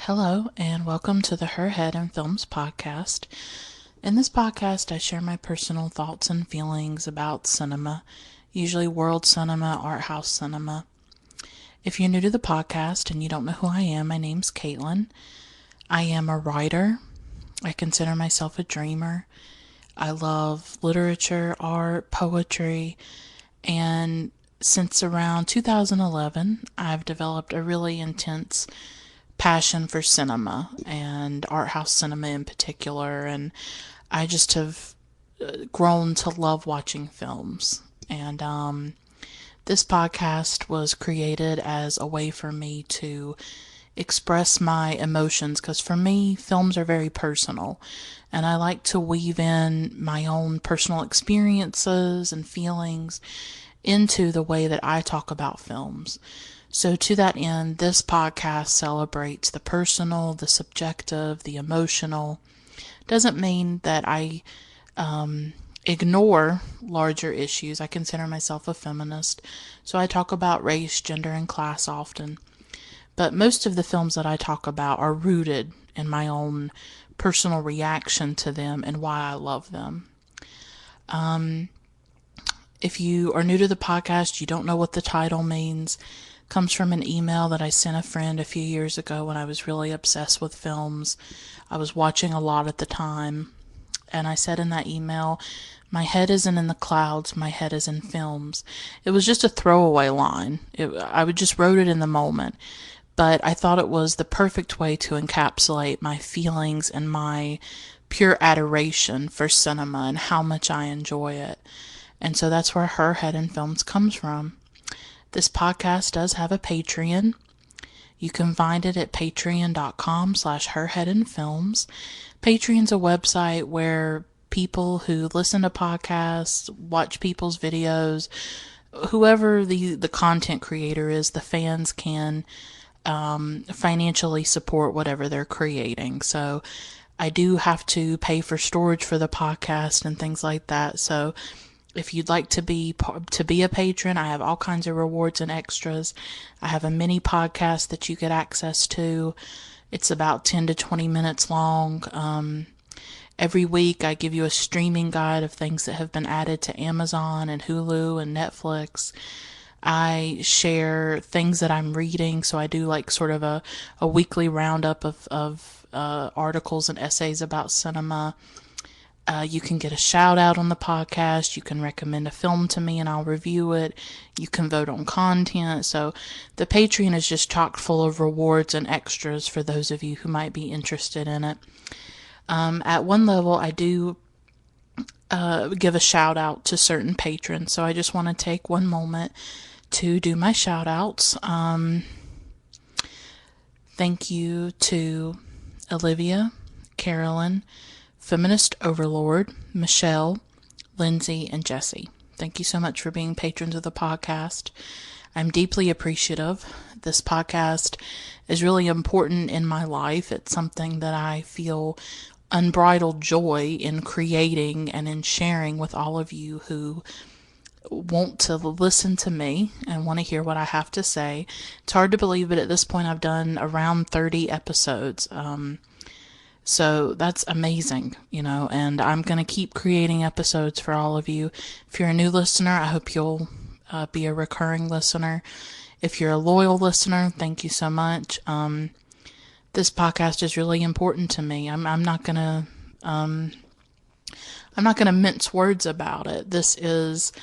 Hello, and welcome to the Her Head in Films podcast. In this podcast, I share my personal thoughts and feelings about cinema, usually world cinema, art house cinema. If you're new to the podcast and you don't know who I am, my name's Caitlin. I am a writer. I consider myself a dreamer. I love literature, art, poetry, and since around 2011, I've developed a really intense passion for cinema and art house cinema in particular, and I just have grown to love watching films. And this podcast was created as a way for me to express my emotions, because for me, films are very personal, and I like to weave in my own personal experiences and feelings into the way that I talk about films. So to that end, this podcast celebrates the personal, the subjective, the emotional. Doesn't mean that I ignore larger issues. I consider myself a feminist, so I talk about race, gender, and class often. But most of the films that I talk about are rooted in my own personal reaction to them and why I love them. If you are new to the podcast, you don't know what the title means. Comes from an email that I sent a friend a few years ago when I was really obsessed with films. I was watching a lot at the time, and I said in that email, my head isn't in the clouds, my head is in films. It was just a throwaway line. I just wrote it in the moment, but I thought it was the perfect way to encapsulate my feelings and my pure adoration for cinema and how much I enjoy it. And so that's where Her Head in Films comes from. This podcast does have a Patreon. You can find it at patreon.com/herheadinfilms. Patreon's a website where people who listen to podcasts, watch people's videos, whoever the content creator is, the fans can financially support whatever they're creating. So I do have to pay for storage for the podcast and things like that. So if you'd like to be a patron, I have all kinds of rewards and extras. I have a mini podcast that you get access to. It's about 10 to 20 minutes long. Every week I give you a streaming guide of things that have been added to Amazon and Hulu and Netflix. I share things that I'm reading, so I do like sort of a weekly roundup of articles and essays about cinema. You can get a shout out on the podcast. You can recommend a film to me and I'll review it. You can vote on content. So the Patreon is just chock full of rewards and extras for those of you who might be interested in it. At one level, I do give a shout out to certain patrons. So I just want to take one moment to do my shout outs. Thank you to Olivia, Carolyn, Feminist Overlord, Michelle, Lindsay, and Jesse. Thank you so much for being patrons of the podcast. I'm deeply appreciative. This podcast is really important in my life. It's something that I feel unbridled joy in creating and in sharing with all of you who want to listen to me and want to hear what I have to say. It's hard to believe, but at this point I've done around 30 episodes. So that's amazing, and I'm going to keep creating episodes for all of you. If you're a new listener, I hope you'll be a recurring listener. If you're a loyal listener, thank you so much. This podcast is really important to me. I'm not gonna mince words about it. This is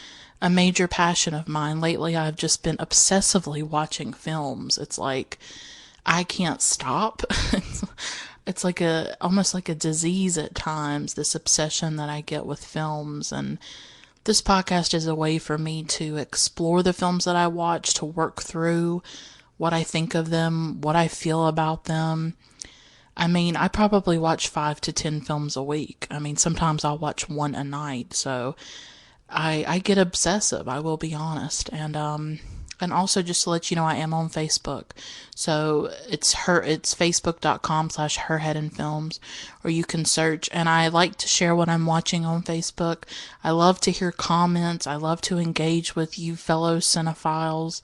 a major passion of mine. Lately, I've just been obsessively watching films. It's like I can't stop. It's like almost like a disease at times, this obsession that I get with films. And this podcast is a way for me to explore the films that I watch, to work through what I think of them, what I feel about them. I mean, I probably watch 5 to 10 films a week. I mean, sometimes I'll watch one a night. So I get obsessive, I will be honest. And also, just to let you know, I am on Facebook. So it's facebook.com/herheadinfilms, or you can search. And I like to share what I'm watching on Facebook. I love to hear comments. I love to engage with you fellow cinephiles.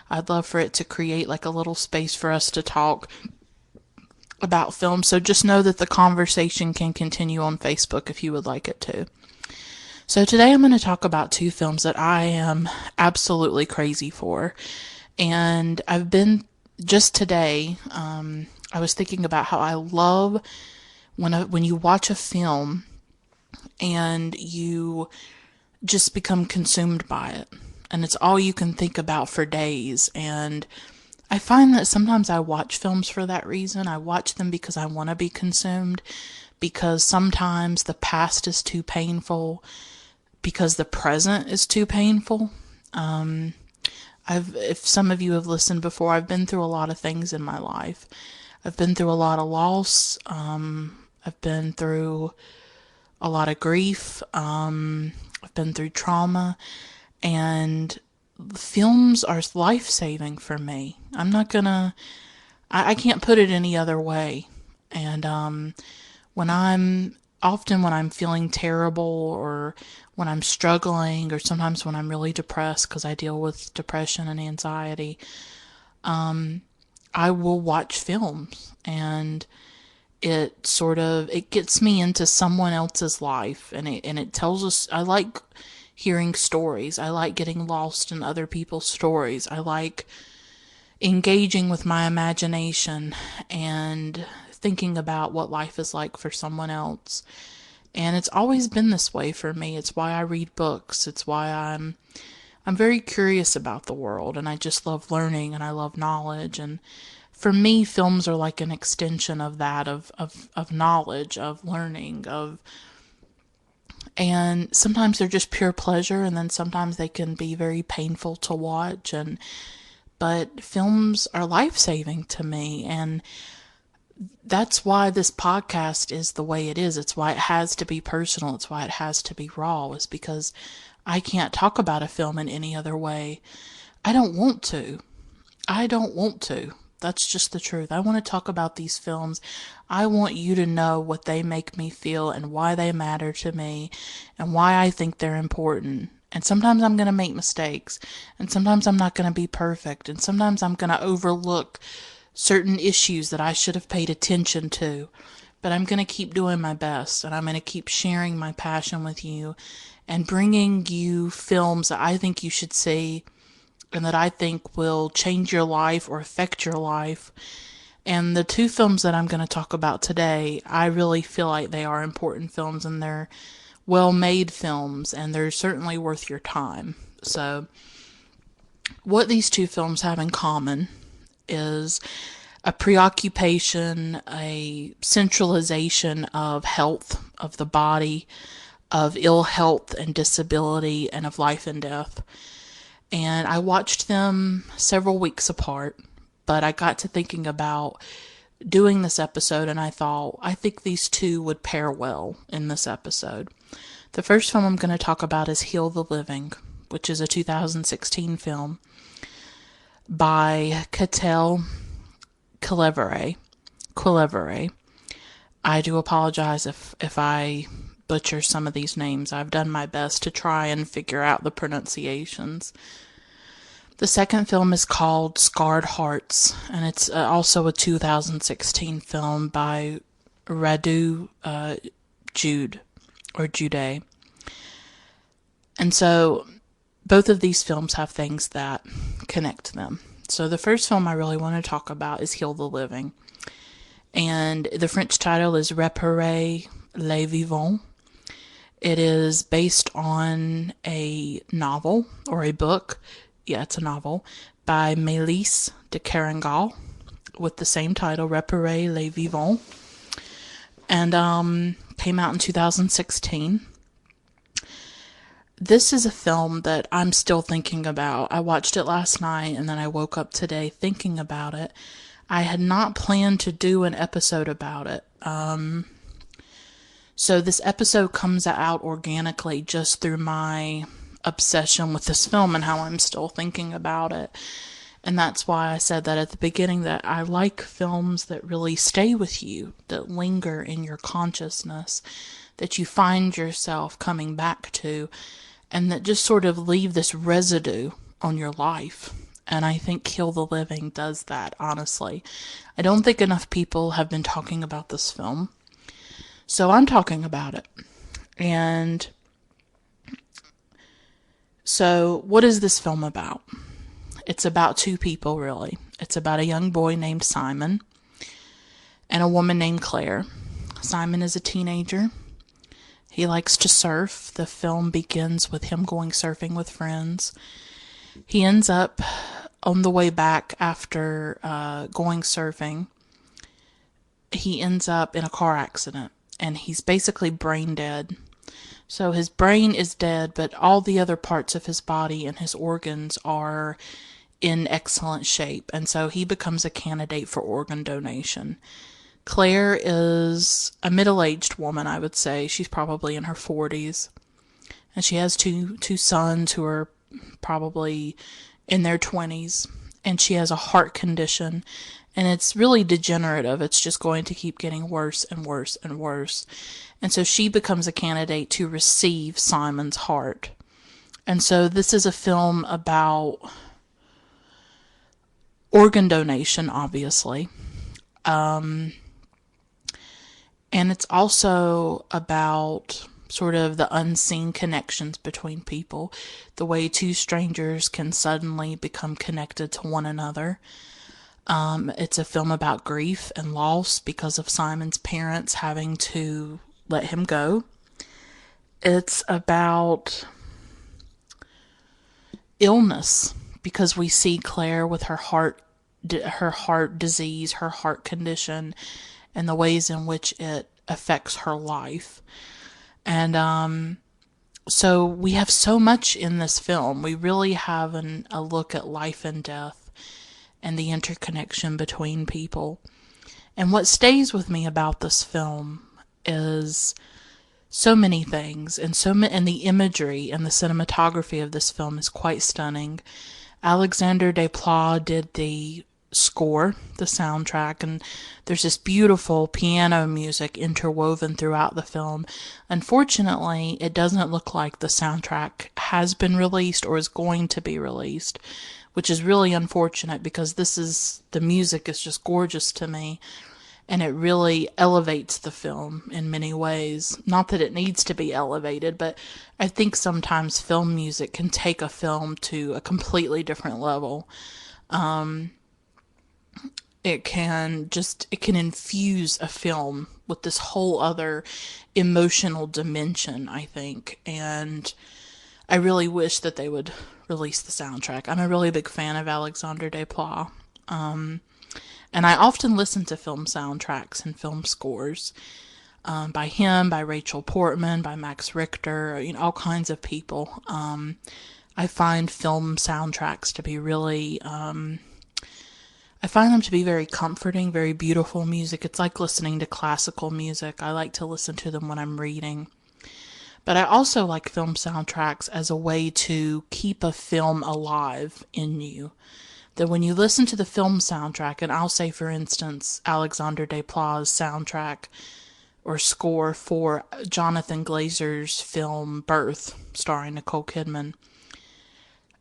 I'd love for it to create like a little space for us to talk about film, so just know that the conversation can continue on Facebook if you would like it to. So today I'm going to talk about two films that I am absolutely crazy for. And I've been, just today, I was thinking about how I love when you watch a film and you just become consumed by it. And it's all you can think about for days. And I find that sometimes I watch films for that reason. I watch them because I want to be consumed, because sometimes the past is too painful, because the present is too painful. If some of you have listened before, I've been through a lot of things in my life. I've been through a lot of loss. I've been through a lot of grief. I've been through trauma, and films are life-saving for me. I can't put it any other way. And when I'm feeling terrible, or when I'm struggling, or sometimes when I'm really depressed, because I deal with depression and anxiety, I will watch films, and it gets me into someone else's life, and it tells us. I like hearing stories. I like getting lost in other people's stories. I like engaging with my imagination and thinking about what life is like for someone else. And it's always been this way for me. It's why I read books. It's why I'm very curious about the world, and I just love learning, and I love knowledge. And for me, films are like an extension of that, of knowledge, of learning, and sometimes they're just pure pleasure, and then sometimes they can be very painful to watch. But films are life-saving to me, and that's why this podcast is the way it is. It's why it has to be personal. It's why it has to be raw, is because I can't talk about a film in any other way. I don't want to. That's just the truth. I want to talk about these films. I want you to know what they make me feel, and why they matter to me, and why I think they're important. And sometimes I'm going to make mistakes, and sometimes I'm not going to be perfect, and sometimes I'm going to overlook certain issues that I should have paid attention to. But I'm going to keep doing my best, and I'm going to keep sharing my passion with you, and bringing you films that I think you should see, and that I think will change your life or affect your life. And the two films that I'm going to talk about today, I really feel like they are important films, and they're well-made films, and they're certainly worth your time. So, what these two films have in common is a preoccupation, a centralization of health, of the body, of ill health and disability, and of life and death. And I watched them several weeks apart, but I got to thinking about doing this episode, and I thought, I think these two would pair well in this episode. The first film I'm going to talk about is Heal the Living, which is a 2016 film by Katell Quillévéré. I do apologize if I butcher some of these names. I've done my best to try and figure out the pronunciations. The second film is called Scarred Hearts, and it's also a 2016 film by Radu Jude, or Jude. And so both of these films have things that connect them. So the first film I really want to talk about is Heal the Living. And the French title is Réparer les Vivants. It is based on a novel, or a book. Yeah, it's a novel by Mélisse de Kerangal with the same title, Réparer les Vivants. And came out in 2016. This is a film that I'm still thinking about. I watched it last night, and then I woke up today thinking about it. I had not planned to do an episode about it. So this episode comes out organically just through my obsession with this film and how I'm still thinking about it. And that's why I said that at the beginning, that I like films that really stay with you, that linger in your consciousness, that you find yourself coming back to, and that just sort of leave this residue on your life. And I think Kill the Living does that, honestly. I don't think enough people have been talking about this film. So I'm talking about it. And so, what is this film about? It's about two people, really. It's about a young boy named Simon and a woman named Claire. Simon is a teenager. He likes to surf. The film begins with him going surfing with friends. He ends up on the way back after going surfing. He ends up in a car accident, and he's basically brain dead. So his brain is dead, but all the other parts of his body and his organs are in excellent shape, and so he becomes a candidate for organ donation. Claire is a middle-aged woman, I would say. She's probably in her 40s. And she has two sons who are probably in their 20s. And she has a heart condition. And it's really degenerative. It's just going to keep getting worse and worse and worse. And so she becomes a candidate to receive Simon's heart. And so this is a film about organ donation, obviously. And it's also about sort of the unseen connections between people, the way two strangers can suddenly become connected to one another. It's a film about grief and loss because of Simon's parents having to let him go. It's about illness because we see Claire with her heart disease, her heart condition, and the ways in which it affects her life. And so we have so much in this film. We really have a look at life and death and the interconnection between people. And what stays with me about this film is so many things, and and the imagery and the cinematography of this film is quite stunning. Alexander Desplat did the score, the soundtrack, and there's this beautiful piano music interwoven throughout the film. Unfortunately, it doesn't look like the soundtrack has been released or is going to be released, which is really unfortunate because the music is just gorgeous to me, and it really elevates the film in many ways. Not that it needs to be elevated, but I think sometimes film music can take a film to a completely different level. It can infuse a film with this whole other emotional dimension, I think. And I really wish that they would release the soundtrack. I'm a really big fan of Alexander Desplat. And I often listen to film soundtracks and film scores by him, by Rachel Portman, by Max Richter, all kinds of people. I find film soundtracks to be really... I find them to be very comforting, very beautiful music. It's like listening to classical music. I like to listen to them when I'm reading. But I also like film soundtracks as a way to keep a film alive in you. That when you listen to the film soundtrack, and I'll say, for instance, Alexander Desplat's soundtrack or score for Jonathan Glazer's film Birth, starring Nicole Kidman,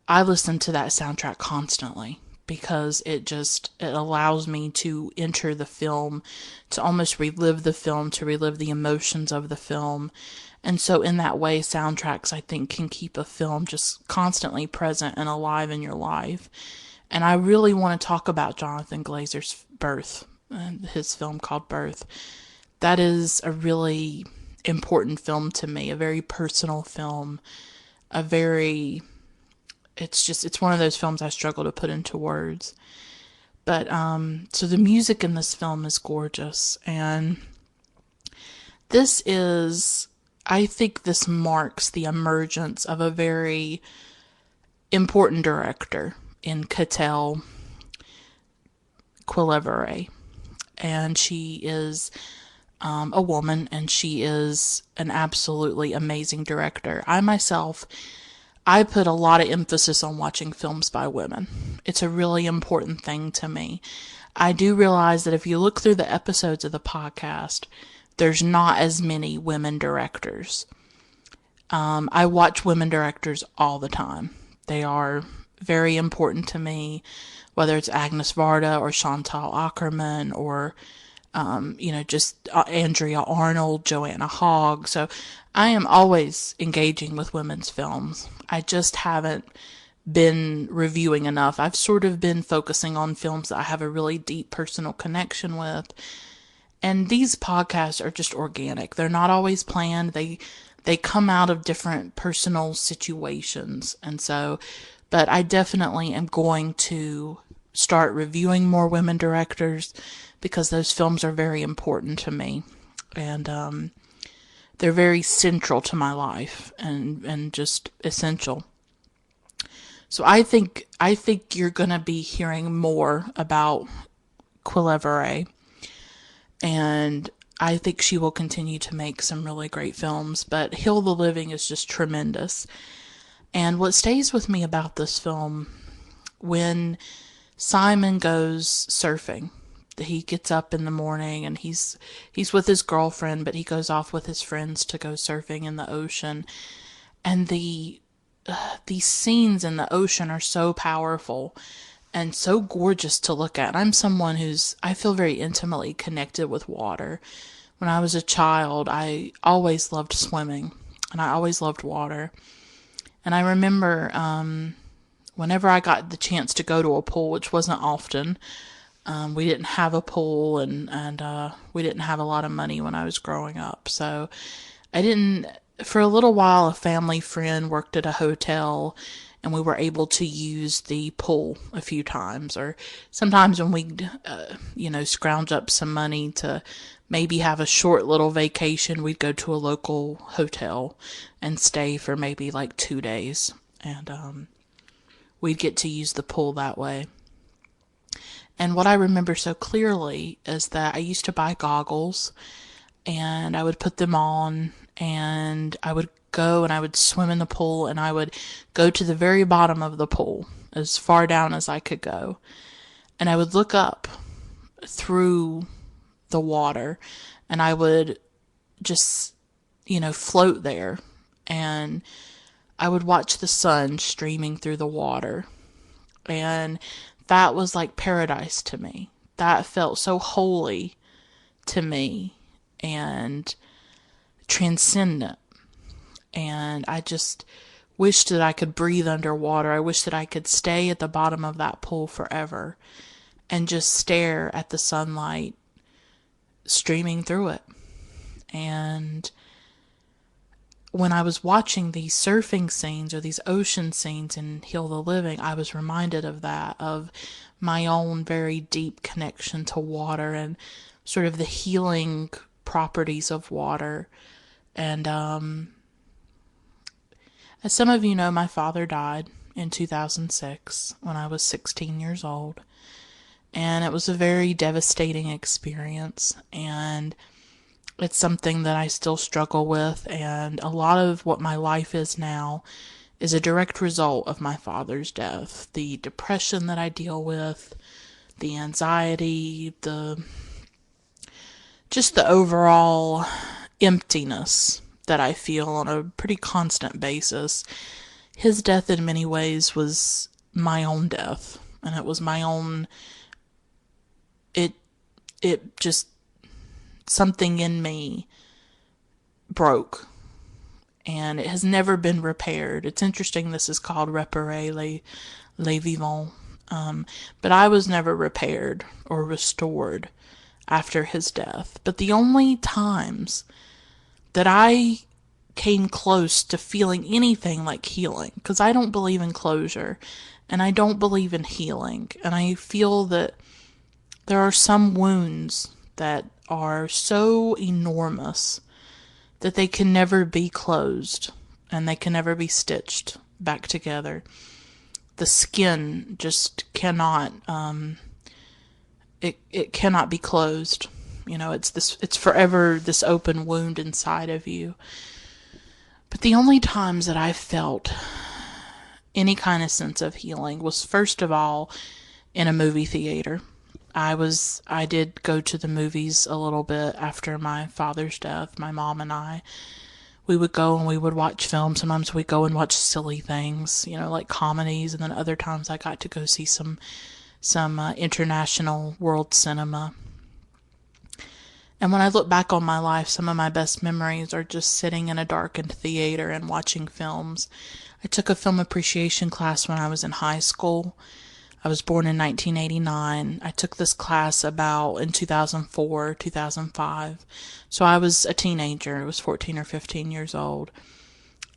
I listen to that soundtrack constantly, because it allows me to enter the film, to almost relive the film, to relive the emotions of the film. And so in that way, soundtracks, I think, can keep a film just constantly present and alive in your life. And I really want to talk about Jonathan Glazer's Birth, his film called Birth. That is a really important film to me, a very personal film, it's one of those films I struggle to put into words. But, so the music in this film is gorgeous. And I think this marks the emergence of a very important director in Katell Quillévéré. And she is a woman, and she is an absolutely amazing director. I put a lot of emphasis on watching films by women. It's a really important thing to me. I do realize that if you look through the episodes of the podcast, there's not as many women directors. I watch women directors all the time. They are very important to me, whether it's Agnes Varda or Chantal Ackerman or, just Andrea Arnold, Joanna Hogg. So I am always engaging with women's films. I just haven't been reviewing enough. I've sort of been focusing on films that I have a really deep personal connection with. And these podcasts are just organic. They're not always planned. They come out of different personal situations. And so, but I definitely am going to start reviewing more women directors because those films are very important to me. And they're very central to my life and just essential. So I think you're going to be hearing more about Quillévéré, and I think she will continue to make some really great films, but Heal the Living is just tremendous. And what stays with me about this film, when Simon goes surfing, he gets up in the morning and he's with his girlfriend, but he goes off with his friends to go surfing in the ocean, and these scenes in the ocean are so powerful and so gorgeous to look at. I'm someone I feel very intimately connected with water. When I was a child, I always loved swimming, and I always loved water. And I remember whenever I got the chance to go to a pool, which wasn't often, we didn't have a pool, and we didn't have a lot of money when I was growing up. So I didn't... For a little while, a family friend worked at a hotel, and we were able to use the pool a few times. Or sometimes when we'd, scrounge up some money to maybe have a short little vacation, we'd go to a local hotel and stay for maybe like 2 days. And we'd get to use the pool that way. And what I remember so clearly is that I used to buy goggles, and I would put them on, and I would go and I would swim in the pool, and I would go to the very bottom of the pool, as far down as I could go. And I would look up through the water, and I would just, float there. And I would watch the sun streaming through the water. And that was like paradise to me. That felt so holy to me and transcendent. And I just wished that I could breathe underwater. I wish that I could stay at the bottom of that pool forever and just stare at the sunlight streaming through it. And when I was watching these surfing scenes or these ocean scenes in Heal the Living, I was reminded of that, of my own very deep connection to water and sort of the healing properties of water. And as some of you know, my father died in 2006 when I was 16 years old. And it was a very devastating experience. And it's something that I still struggle with. And a lot of what my life is now is a direct result of my father's death. The depression that I deal with, the anxiety, just the overall emptiness that I feel on a pretty constant basis. His death in many ways was my own death, and it was my own, it just, something in me broke, and it has never been repaired. It's interesting, this is called Réparer les Vivants, but I was never repaired or restored after his death. But the only times that I came close to feeling anything like healing, because I don't believe in closure, and I don't believe in healing, and I feel that there are some wounds that are so enormous that they can never be closed, and they can never be stitched back together. The skin just cannot, it cannot be closed. It's forever this open wound inside of you. But the only times that I felt any kind of sense of healing was, first of all, in a movie theater. I did go to the movies a little bit after my father's death. My mom and I, we would go and we would watch films. Sometimes we'd go and watch silly things, like comedies, and then other times I got to go see some international world cinema. And when I look back on my life, some of my best memories are just sitting in a darkened theater and watching films. I took a film appreciation class when I was in high school. I was born in 1989. I took this class about in 2004, 2005. So I was a teenager. I was 14 or 15 years old.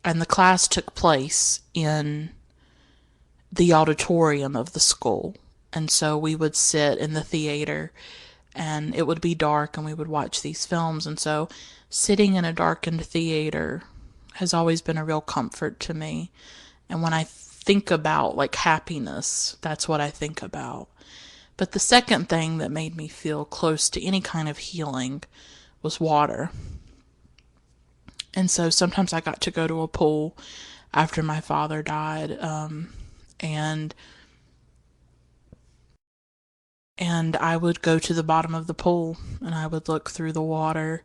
And the class took place in the auditorium of the school. And so we would sit in the theater and it would be dark and we would watch these films. And so sitting in a darkened theater has always been a real comfort to me. And when I think about like happiness, that's what I think about. But the second thing that made me feel close to any kind of healing was water. And so sometimes I got to go to a pool after my father died, and I would go to the bottom of the pool and I would look through the water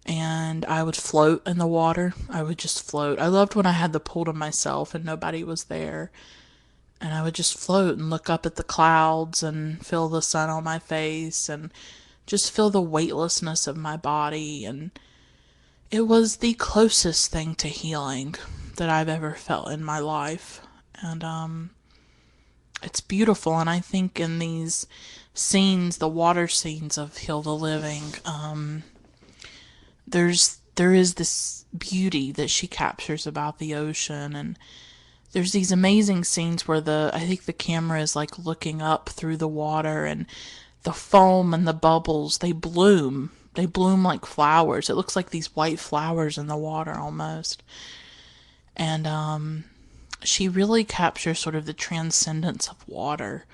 and I would float in the water. I would just float. I loved when I had the pool to myself and nobody was there. And I would just float and look up at the clouds and feel the sun on my face and just feel the weightlessness of my body. And it was the closest thing to healing that I've ever felt in my life. And it's beautiful. And I think in these scenes, the water scenes of Heal the Living, there is this beauty that she captures about the ocean, and there's these amazing scenes where I think the camera is like looking up through the water, and the foam and the bubbles, they bloom like flowers. It looks like these white flowers in the water almost. And she really captures sort of the transcendence of water.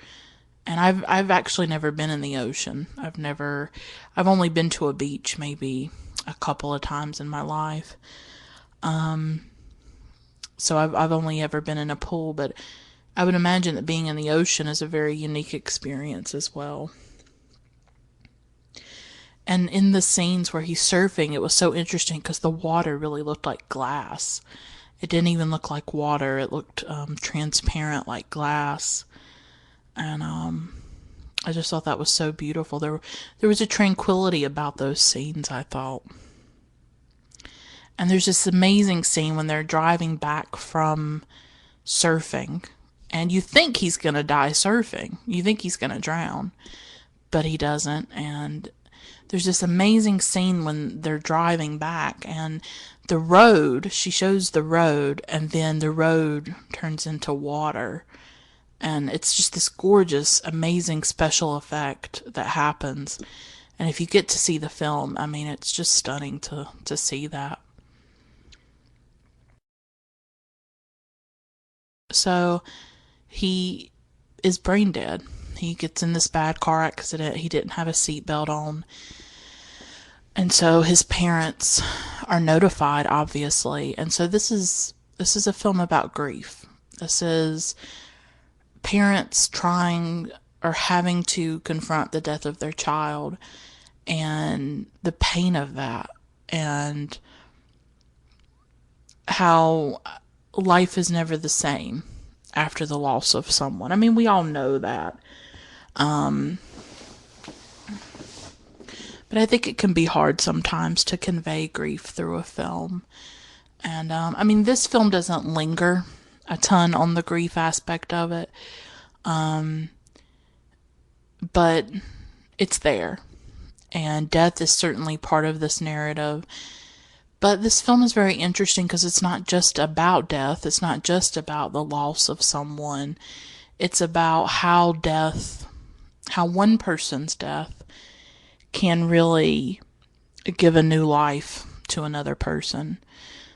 And I've actually never been in the ocean. I've only been to a beach maybe a couple of times in my life. So I've only ever been in a pool, but I would imagine that being in the ocean is a very unique experience as well. And in the scenes where he's surfing, it was so interesting because the water really looked like glass. It didn't even look like water. It looked transparent like glass. And I just thought that was so beautiful. There was a tranquility about those scenes, I thought. And there's this amazing scene when they're driving back from surfing. And you think he's going to die surfing. You think he's going to drown. But he doesn't. And there's this amazing scene when they're driving back. And the road, she shows the road. And then the road turns into water. And it's just this gorgeous, amazing special effect that happens. And if you get to see the film, I mean, it's just stunning to see that. So he is brain dead. He gets in this bad car accident. He didn't have a seatbelt on. And so his parents are notified, obviously. And so this is a film about grief. This is parents trying or having to confront the death of their child and the pain of that, and how life is never the same after the loss of someone. I mean, we all know that. But I think it can be hard sometimes to convey grief through a film. And, I mean, this film doesn't linger a ton on the grief aspect of it. But it's there. And death is certainly part of this narrative. But this film is very interesting because it's not just about death. It's not just about the loss of someone. It's about how one person's death can really give a new life to another person.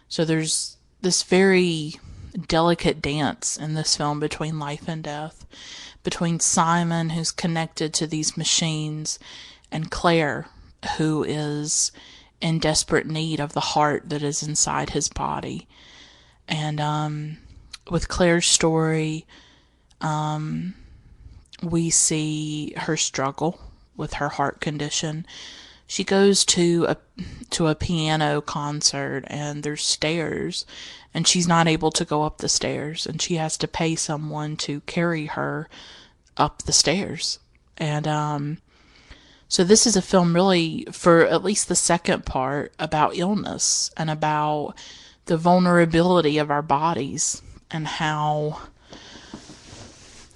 So there's this very delicate dance in this film between life and death, between Simon, who's connected to these machines, and Claire, who is in desperate need of the heart that is inside his body. And with Claire's story, we see her struggle with her heart condition. She goes to a piano concert, and there's stairs, and she's not able to go up the stairs, and she has to pay someone to carry her up the stairs. And so this is a film really, for at least the second part, about illness and about the vulnerability of our bodies, and how,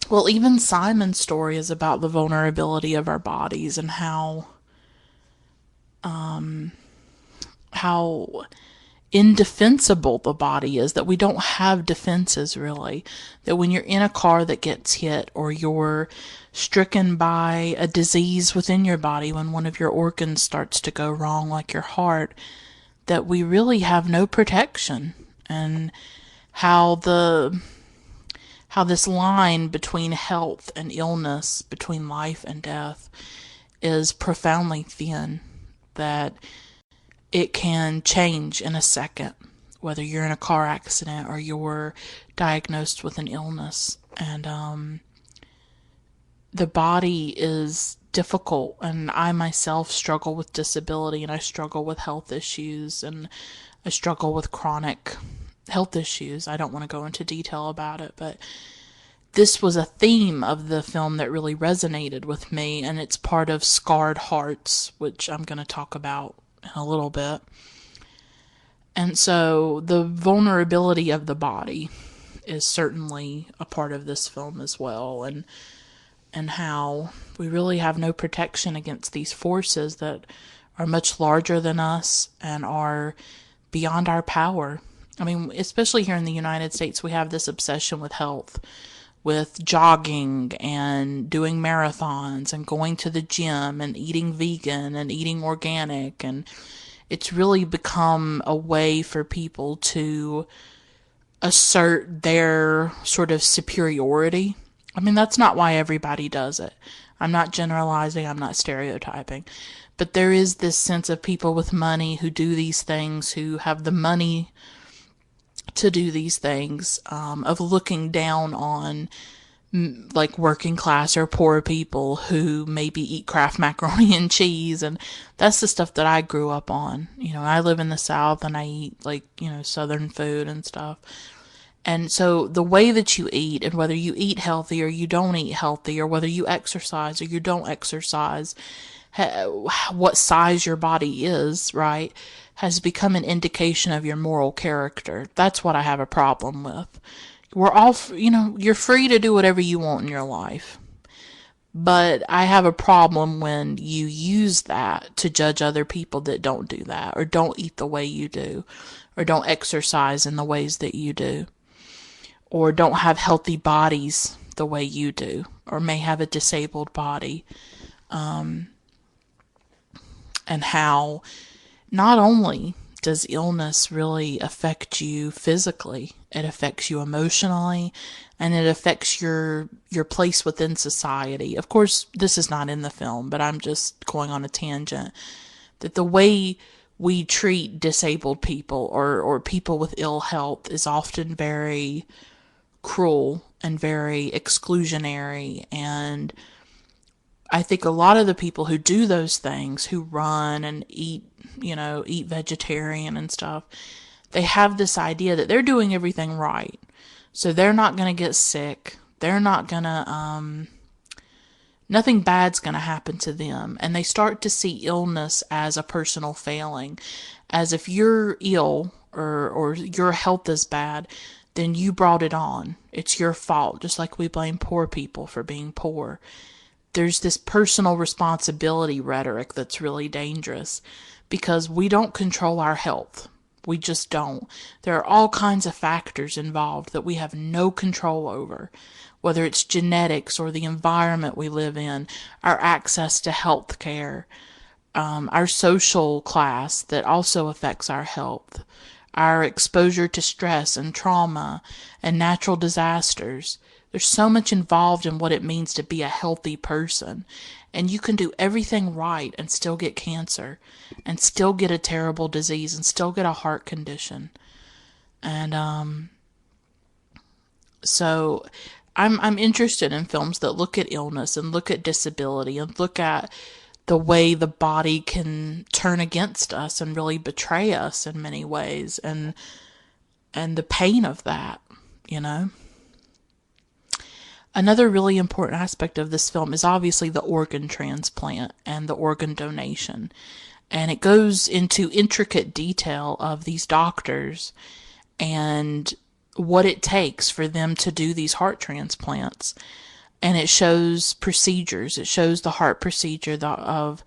well, even Simon's story is about the vulnerability of our bodies, and how indefensible the body is, that we don't have defenses really, that when you're in a car that gets hit, or you're stricken by a disease within your body, when one of your organs starts to go wrong, like your heart, that we really have no protection. And how this line between health and illness, between life and death, is profoundly thin, that it can change in a second, whether you're in a car accident or you're diagnosed with an illness. And the body is difficult, and I myself struggle with disability, and I struggle with health issues, and I struggle with chronic health issues. I don't want to go into detail about it, but this was a theme of the film that really resonated with me, and it's part of Scarred Hearts, which I'm going to talk about in a little bit. And so the vulnerability of the body is certainly a part of this film as well, and how we really have no protection against these forces that are much larger than us and are beyond our power. I mean, especially here in the United States, we have this obsession with health, with jogging and doing marathons and going to the gym and eating vegan and eating organic. And it's really become a way for people to assert their sort of superiority. I mean, that's not why everybody does it. I'm not generalizing, I'm not stereotyping. But there is this sense of people with money who do these things, who have the money to do these things, of looking down on like working class or poor people who maybe eat Kraft macaroni and cheese. And that's the stuff that I grew up on. You know, I live in the South, and I eat like, you know, Southern food and stuff. And so the way that you eat, and whether you eat healthy or you don't eat healthy, or whether you exercise or you don't exercise, what size your body is, right, has become an indication of your moral character. That's what I have a problem with. We're all, you know, you're free to do whatever you want in your life. But I have a problem when you use that to judge other people that don't do that, or don't eat the way you do, or don't exercise in the ways that you do, or don't have healthy bodies the way you do, or may have a disabled body. And how not only does illness really affect you physically, it affects you emotionally, and it affects your place within society. Of course, this is not in the film, but I'm just going on a tangent. That the way we treat disabled people, or people with ill health, is often very cruel and very exclusionary. And I think a lot of the people who do those things, who run and eat, you know, eat vegetarian and stuff, they have this idea that they're doing everything right. So they're not going to get sick. They're not going to, nothing bad's going to happen to them. And they start to see illness as a personal failing. As if you're ill, or your health is bad, then you brought it on. It's your fault. Just like we blame poor people for being poor. There's this personal responsibility rhetoric that's really dangerous, because we don't control our health. We just don't. There are all kinds of factors involved that we have no control over, whether it's genetics or the environment we live in, our access to health care, our social class that also affects our health, our exposure to stress and trauma and natural disasters. There's so much involved in what it means to be a healthy person. And you can do everything right and still get cancer, and still get a terrible disease, and still get a heart condition. And so I'm interested in films that look at illness and look at disability and look at the way the body can turn against us and really betray us in many ways, and the pain of that, you know. Another really important aspect of this film is obviously the organ transplant and the organ donation. And it goes into intricate detail of these doctors and what it takes for them to do these heart transplants. And it shows procedures. It shows the heart procedure of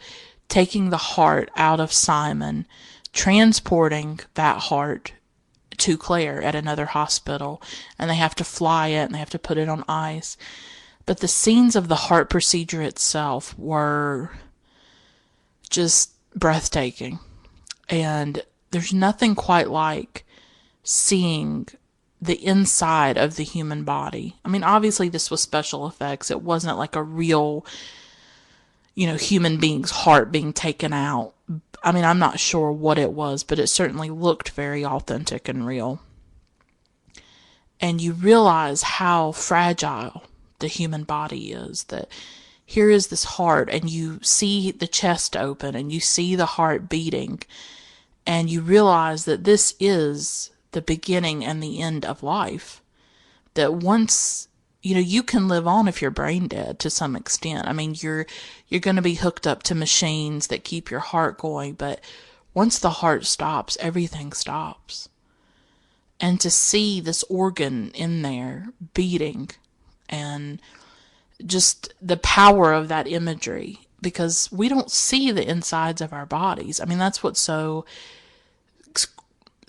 taking the heart out of Simon, transporting that heart to Claire at another hospital, and they have to fly it and they have to put it on ice. But the scenes of the heart procedure itself were just breathtaking. And there's nothing quite like seeing the inside of the human body. I mean, obviously this was special effects. It wasn't like a real, human being's heart being taken out. I mean, I'm not sure what it was, but it certainly looked very authentic and real. And you realize how fragile the human body is, that here is this heart, and you see the chest open, and you see the heart beating, and you realize that this is the beginning and the end of life. That once, you can live on if you're brain dead to some extent. I mean, you're going to be hooked up to machines that keep your heart going, but once the heart stops, everything stops. And to see this organ in there beating, and just the power of that imagery, because we don't see the insides of our bodies. I mean, that's what's so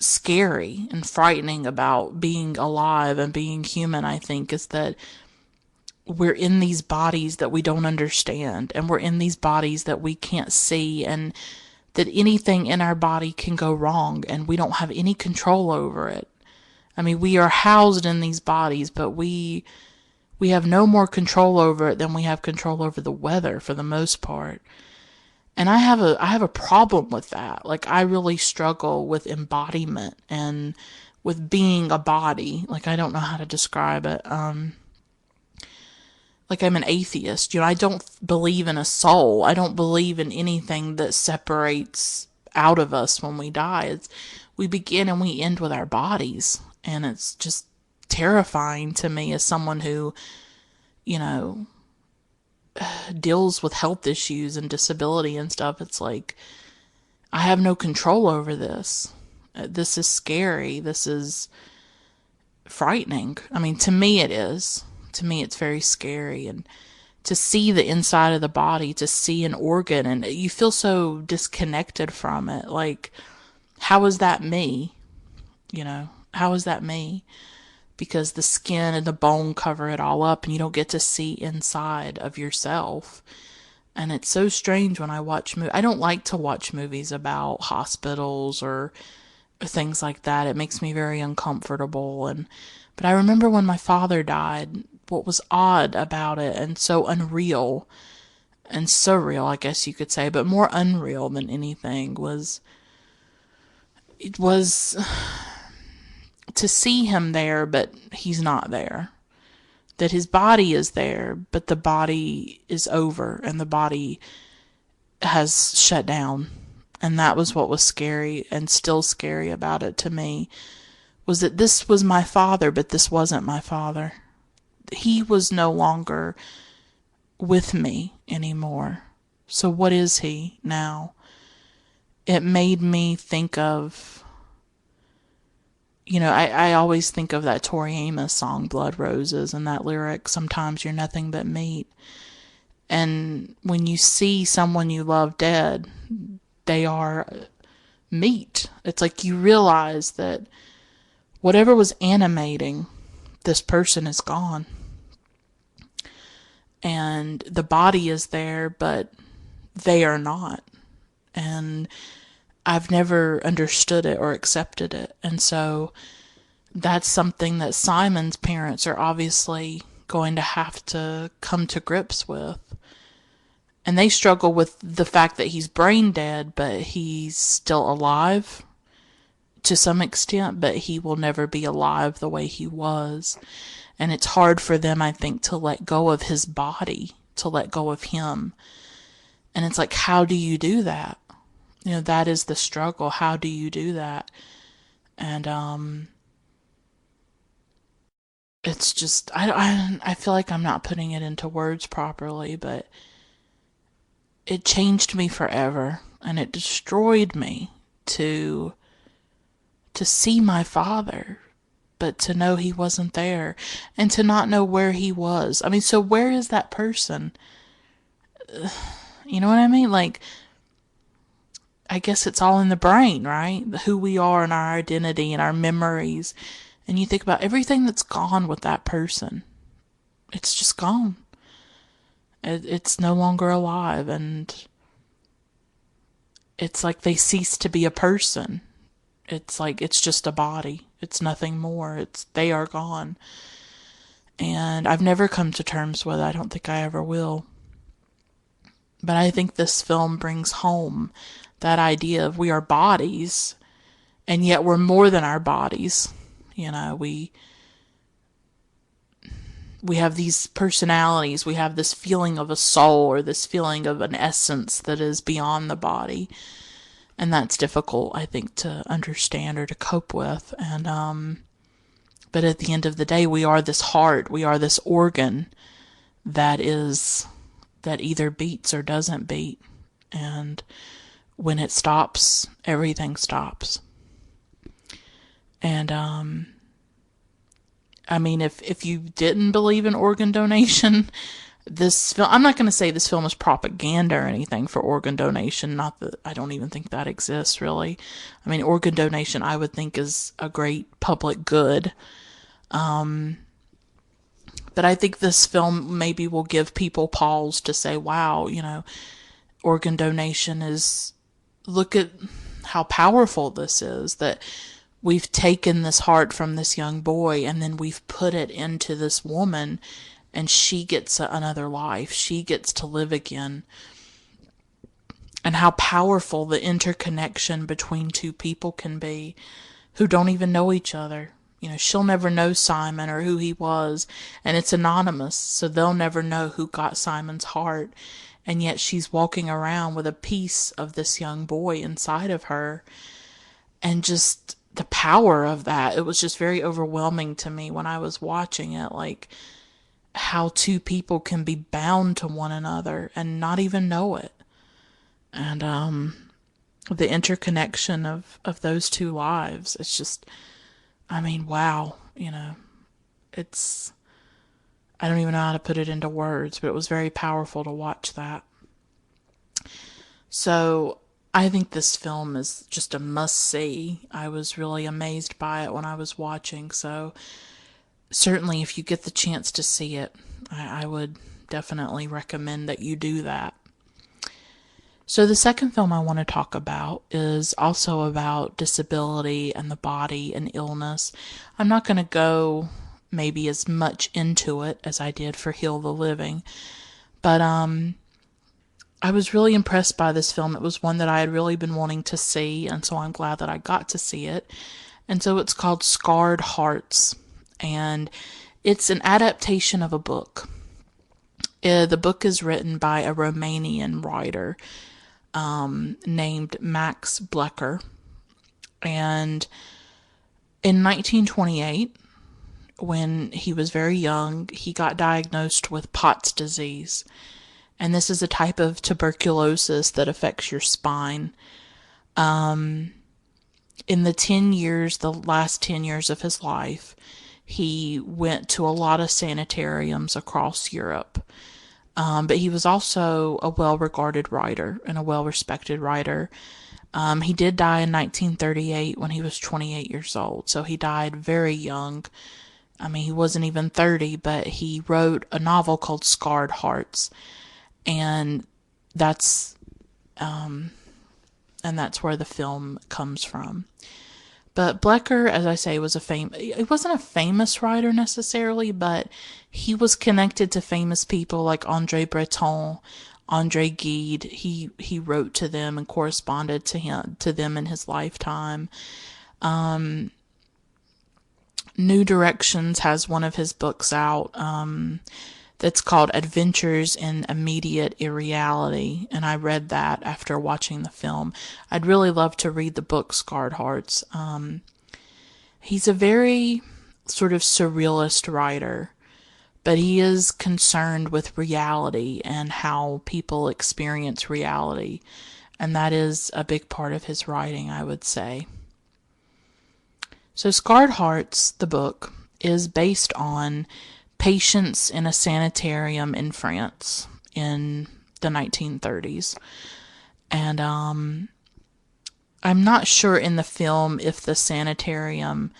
scary and frightening about being alive and being human, I think, is that we're in these bodies that we don't understand, and we're in these bodies that we can't see, and that anything in our body can go wrong and we don't have any control over it. I mean, we are housed in these bodies, but we have no more control over it than we have control over the weather for the most part. And I have a problem with that. Like, I really struggle with embodiment and with being a body. Like, I don't know how to describe it. Like, I'm an atheist. I don't believe in a soul. I don't believe in anything that separates out of us when we die. We begin and we end with our bodies. And it's just terrifying to me as someone who, deals with health issues and disability and stuff. It's like, I have no control over this. This is scary. This is frightening. I mean, to me it is. To me it's very scary. And to see the inside of the body, to see an organ, and you feel so disconnected from it. Like, how is that me? How is that me? Because the skin and the bone cover it all up, and you don't get to see inside of yourself. And it's so strange when I watch movies. I don't like to watch movies about hospitals or things like that. It makes me very uncomfortable. But I remember when my father died, what was odd about it and so unreal and surreal, I guess you could say, but more unreal than anything was to see him there, but he's not there. That his body is there, but the body is over, and the body has shut down. And that was what was scary, and still scary about it to me, was that this was my father, but this wasn't my father. He was no longer with me anymore. So what is he now? It made me think of, I always think of that Tori Amos song, Blood Roses, and that lyric, sometimes you're nothing but meat. And when you see someone you love dead, they are meat. It's like you realize that whatever was animating this person is gone. And the body is there, but they are not. And I've never understood it or accepted it. And so that's something that Simon's parents are obviously going to have to come to grips with. And they struggle with the fact that he's brain dead, but he's still alive to some extent, but he will never be alive the way he was. And it's hard for them, I think, to let go of his body, to let go of him. And it's like, how do you do that? That is the struggle. How do you do that? And it's just, I feel like I'm not putting it into words properly, but it changed me forever, and it destroyed me to see my father, but to know he wasn't there, and to not know where he was. I mean, so where is that person? You know what I mean? Like, I guess it's all in the brain, right? Who we are and our identity and our memories. And you think about everything that's gone with that person. It's just gone. It's no longer alive, and it's like they cease to be a person. It's like it's just a body. It's nothing more. They are gone. And I've never come to terms with it. I don't think I ever will. But I think this film brings home that idea of we are bodies, and yet we're more than our bodies. We have these personalities. We have this feeling of a soul, or this feeling of an essence that is beyond the body. And that's difficult, I think, to understand or to cope with. But at the end of the day, we are this heart. We are this organ that either beats or doesn't beat. And when it stops, everything stops. And I mean, if you didn't believe in organ donation, this film, I'm not going to say this film is propaganda or anything for organ donation. Not that I don't even think that exists, really. I mean, organ donation, I would think, is a great public good. But I think this film maybe will give people pause to say, wow, organ donation look at how powerful this is, that we've taken this heart from this young boy and then we've put it into this woman, and she gets another life. She gets to live again. And how powerful the interconnection between two people can be who don't even know each other. She'll never know Simon or who he was, and it's anonymous, so they'll never know who got Simon's heart. And yet she's walking around with a piece of this young boy inside of her. And just the power of that, it was just very overwhelming to me when I was watching it, like how two people can be bound to one another and not even know it. And the interconnection of those two lives, it's just, I mean, wow, it's, I don't even know how to put it into words, but it was very powerful to watch that. So I think this film is just a must-see. I was really amazed by it when I was watching, so certainly if you get the chance to see it, I would definitely recommend that you do that. So the second film I want to talk about is also about disability and the body and illness. I'm not going to go maybe as much into it as I did for Heal the Living, but I was really impressed by this film. It was one that I had really been wanting to see, and so I'm glad that I got to see it. And so it's called Scarred Hearts, and it's an adaptation of a book. The book is written by a Romanian writer named Max Blecher, and in 1928, when he was very young, he got diagnosed with Pott's disease. And this is a type of tuberculosis that affects your spine. In the last 10 years of his life, he went to a lot of sanitariums across Europe. But he was also a well-regarded writer and a well-respected writer. He did die in 1938 when he was 28 years old. So he died very young. I mean, he wasn't even 30, but he wrote a novel called Scarred Hearts. And that's where the film comes from. But Blecher, as I say, he wasn't a famous writer necessarily, but he was connected to famous people like André Breton, André Gide. He wrote to them and corresponded to them in his lifetime. New Directions has one of his books out. that's called Adventures in Immediate Irreality, and I read that after watching the film. I'd really love to read the book Scarred Hearts. He's a very sort of surrealist writer, but he is concerned with reality and how people experience reality, and that is a big part of his writing, I would say. So Scarred Hearts, the book, is based on patients in a sanitarium in France in the 1930s. And I'm not sure in the film if the sanitarium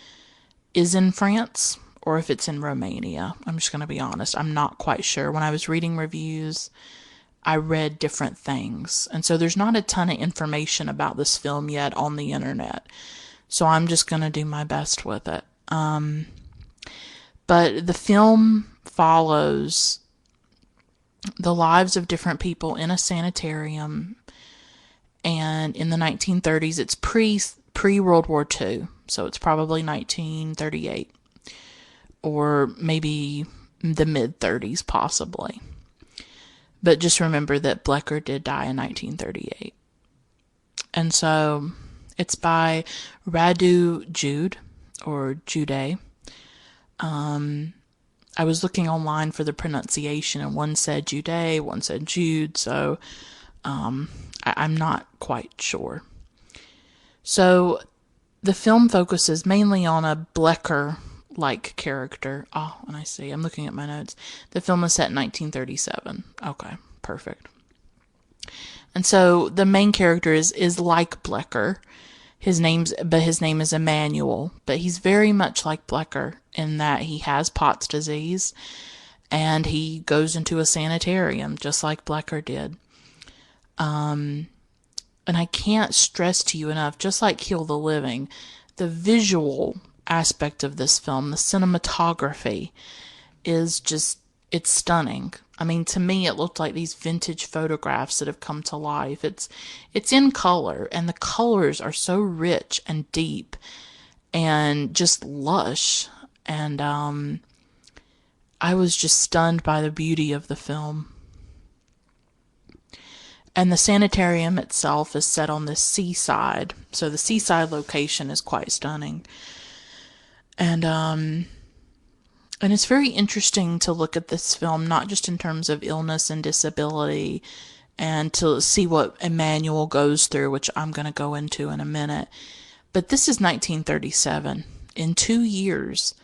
is in France or if it's in Romania. I'm just going to be honest. I'm not quite sure. When I was reading reviews, I read different things. And so there's not a ton of information about this film yet on the internet. So I'm just going to do my best with it. But the film follows the lives of different people in a sanitarium. And in the 1930s, it's pre-World War II. So it's probably 1938. Or maybe the mid-30s, possibly. But just remember that Blecker did die in 1938. And so it's by Radu Jude, or Jude. I was looking online for the pronunciation, and one said Jude, one said Jude, so I'm not quite sure. So the film focuses mainly on a Blecker-like character. Oh, and I see, I'm looking at my notes. The film is set in 1937. Okay, perfect. And so the main character is like Blecker. His name is Emmanuel, but he's very much like Blecker in that he has Pott's disease, and he goes into a sanitarium just like Blecker did. And I can't stress to you enough, just like Kill the Living, the visual aspect of this film, the cinematography, is just, it's stunning. I mean, to me, it looked like these vintage photographs that have come to life. It's in color, and the colors are so rich and deep and just lush. And I was just stunned by the beauty of the film. And the sanitarium itself is set on the seaside, so the seaside location is quite stunning. And it's very interesting to look at this film, not just in terms of illness and disability, and to see what Emmanuel goes through, which I'm going to go into in a minute. But this is 1937. In 2 years,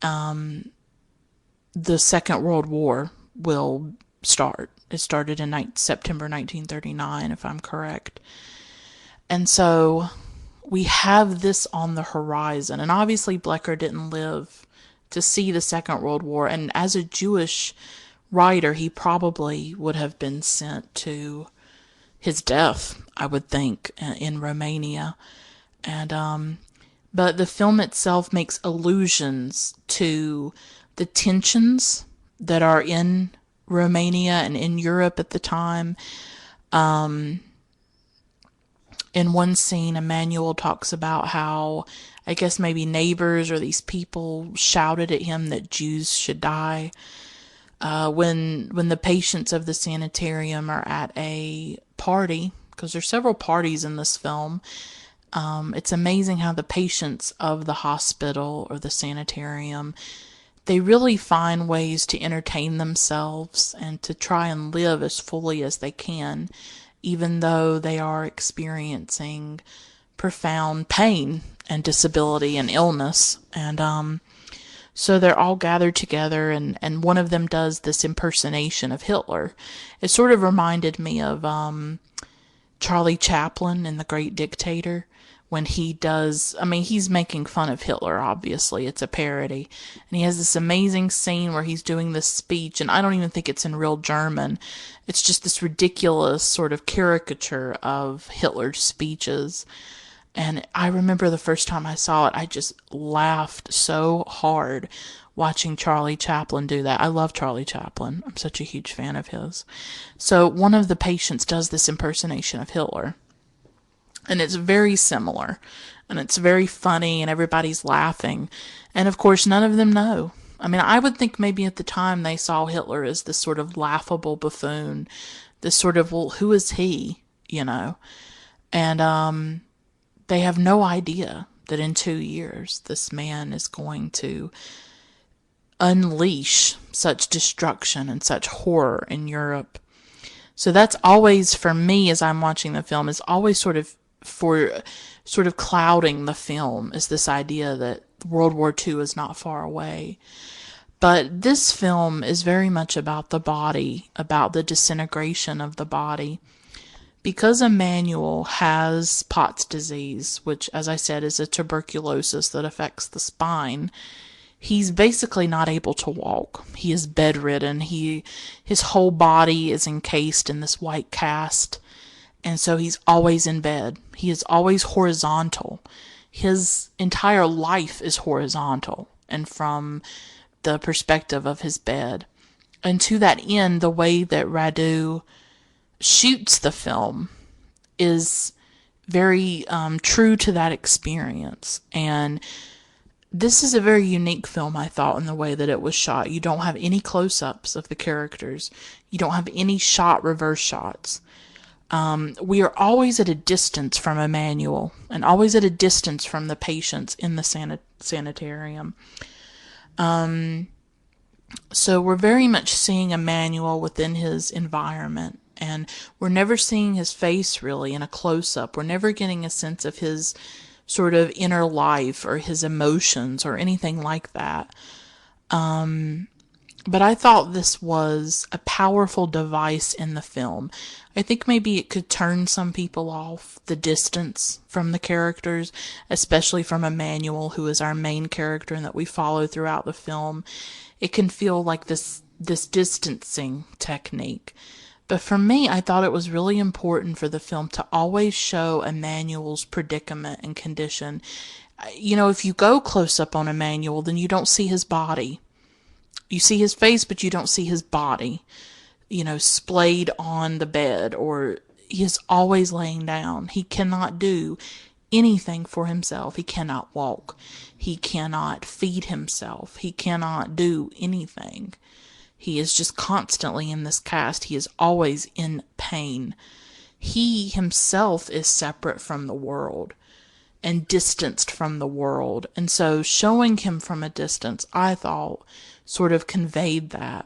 the Second World War will start. It started in September 1939, if I'm correct. And so we have this on the horizon. And obviously Blecker didn't live to see the Second World War. And as a Jewish writer, he probably would have been sent to his death, I would think, in Romania. And but the film itself makes allusions to the tensions that are in Romania and in Europe at the time. In one scene, Emmanuel talks about how, I guess maybe neighbors or these people shouted at him that Jews should die. When the patients of the sanitarium are at a party, because there's several parties in this film, it's amazing how the patients of the hospital or the sanitarium, they really find ways to entertain themselves and to try and live as fully as they can, even though they are experiencing profound pain and disability and illness. And so they're all gathered together, and one of them does this impersonation of Hitler. It sort of reminded me of Charlie Chaplin in The Great Dictator, when he does, I mean, he's making fun of Hitler, obviously. It's a parody. And he has this amazing scene where he's doing this speech, and I don't even think it's in real German. It's just this ridiculous sort of caricature of Hitler's speeches. And I remember the first time I saw it, I just laughed so hard watching Charlie Chaplin do that. I love Charlie Chaplin. I'm such a huge fan of his. So one of the patients does this impersonation of Hitler. And it's very similar. And it's very funny, and everybody's laughing. And of course, none of them know I mean, I would think maybe at the time they saw Hitler as this sort of laughable buffoon, this sort of, well, who is he, you know? And they have no idea that in 2 years this man is going to unleash such destruction and such horror in Europe. So that's always, for me, as I'm watching the film, is always sort of clouding the film, is this idea that World War II is not far away. But this film is very much about the body, about the disintegration of the body. Because Emmanuel has Pott's disease, which, as I said, is a tuberculosis that affects the spine, he's basically not able to walk. He is bedridden. His whole body is encased in this white cast, and so he's always in bed. He is always horizontal. His entire life is horizontal, and from the perspective of his bed. And to that end, the way that Radu shoots the film is very true to that experience. And this is a very unique film, I thought, in the way that it was shot. You don't have any close-ups of the characters. You don't have any reverse shots. We are always at a distance from Emmanuel, and always at a distance from the patients in the sanitarium. So we're very much seeing Emmanuel within his environment, and we're never seeing his face really in a close-up. We're never getting a sense of his sort of inner life or his emotions or anything like that. But I thought this was a powerful device in the film. I think maybe it could turn some people off, the distance from the characters, especially from Emmanuel, who is our main character and that we follow throughout the film. It can feel like this distancing technique. But for me, I thought it was really important for the film to always show Emmanuel's predicament and condition. You know, if you go close up on Emmanuel, then you don't see his body. You see his face, but you don't see his body, you know, splayed on the bed, or he is always laying down. He cannot do anything for himself. He cannot walk. He cannot feed himself. He cannot do anything. He is just constantly in this cast. He is always in pain. He himself is separate from the world and distanced from the world. And so showing him from a distance, I thought, sort of conveyed that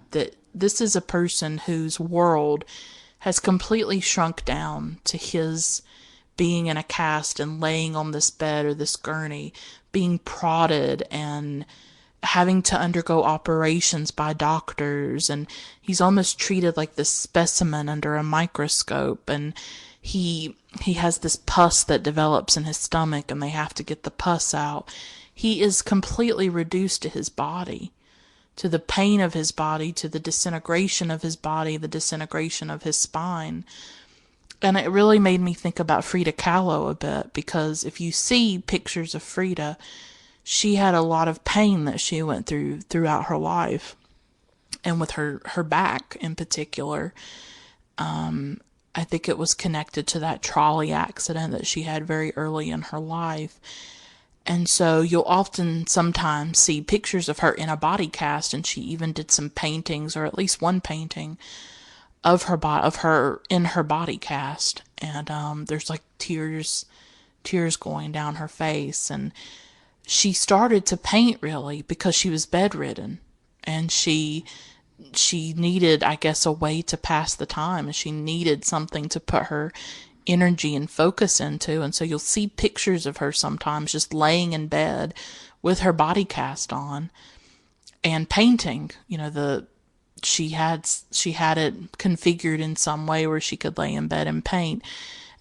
this is a person whose world has completely shrunk down to his being in a cast and laying on this bed or this gurney, being prodded and having to undergo operations by doctors, and he's almost treated like this specimen under a microscope, and he has this pus that develops in his stomach and they have to get the pus out. He is completely reduced to his body, to the pain of his body, to the disintegration of his body, the disintegration of his spine. And it really made me think about Frida Kahlo a bit, because if you see pictures of Frida, she had a lot of pain that she went throughout her life, and with her back in particular. I think it was connected to that trolley accident that she had very early in her life. And so you'll often sometimes see pictures of her in a body cast, and she even did some paintings, or at least one painting of her in her body cast. And there's like tears going down her face, and she started to paint really because she was bedridden, and she needed, I guess, a way to pass the time, and she needed something to put her energy and focus into. And so you'll see pictures of her sometimes just laying in bed with her body cast on and painting. You know, she had it configured in some way where she could lay in bed and paint.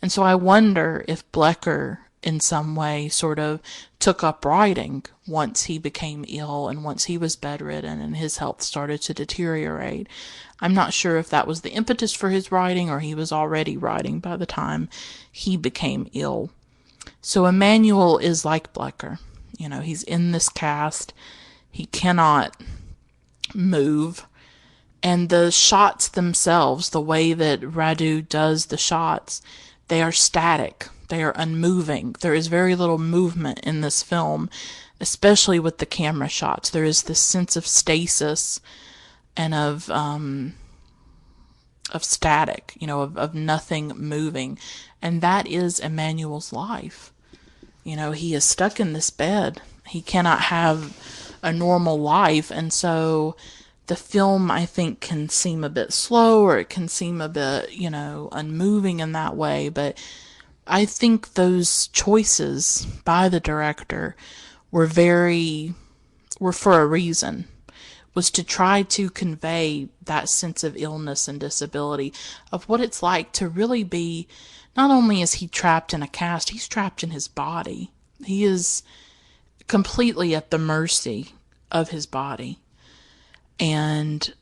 And so I wonder if Blecker in some way sort of took up writing once he became ill and once he was bedridden and his health started to deteriorate. I'm not sure if that was the impetus for his writing, or he was already writing by the time he became ill. So Emmanuel is like Blecker. You know, he's in this cast. He cannot move. And the shots themselves, the way that Radu does the shots, they are static. They are unmoving. There is very little movement in this film, especially with the camera shots. There is this sense of stasis and of static, of nothing moving. And that is Emmanuel's life. He is stuck in this bed. He cannot have a normal life. And so the film, I think, can seem a bit slow, or it can seem a bit, unmoving in that way. But I think those choices by the director were for a reason. Was to try to convey that sense of illness and disability, of what it's like to really be, not only is he trapped in a cast, he's trapped in his body. He is completely at the mercy of his body. And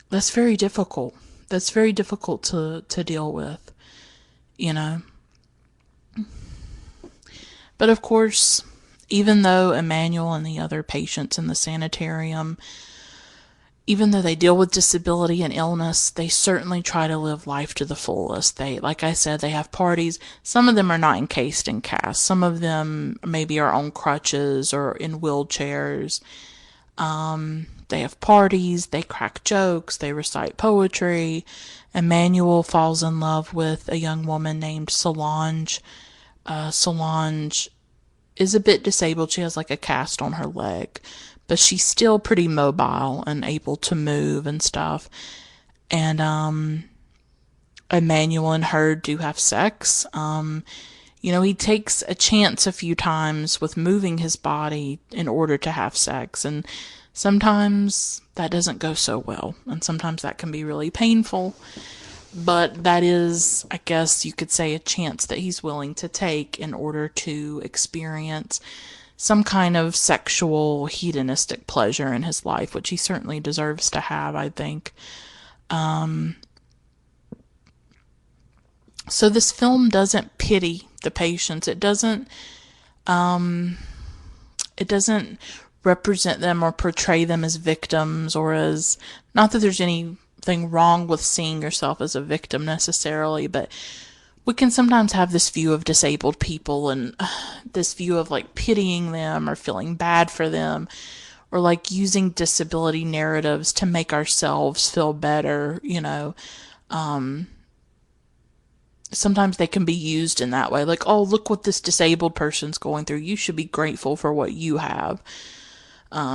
that's very difficult. That's very difficult to deal with, But of course, even though Emmanuel and the other patients in the sanitarium, even though they deal with disability and illness, they certainly try to live life to the fullest. Like I said, they have parties. Some of them are not encased in casts. Some of them maybe are on crutches or in wheelchairs. They have parties. They crack jokes. They recite poetry. Emmanuel falls in love with a young woman named Solange. Solange is a bit disabled. She has like a cast on her leg, but she's still pretty mobile and able to move and stuff. And Emmanuel and her do have sex. He takes a chance a few times with moving his body in order to have sex, and sometimes that doesn't go so well, and sometimes that can be really painful. But that is, I guess you could say, a chance that he's willing to take in order to experience some kind of sexual hedonistic pleasure in his life, which he certainly deserves to have, I think. So this film doesn't pity the patients. It doesn't represent them or portray them as victims, or as, not that there's anything wrong with seeing yourself as a victim necessarily, but we can sometimes have this view of disabled people and this view of like pitying them or feeling bad for them, or like using disability narratives to make ourselves feel better, sometimes they can be used in that way. Like, oh, look what this disabled person's going through. You should be grateful for what you have.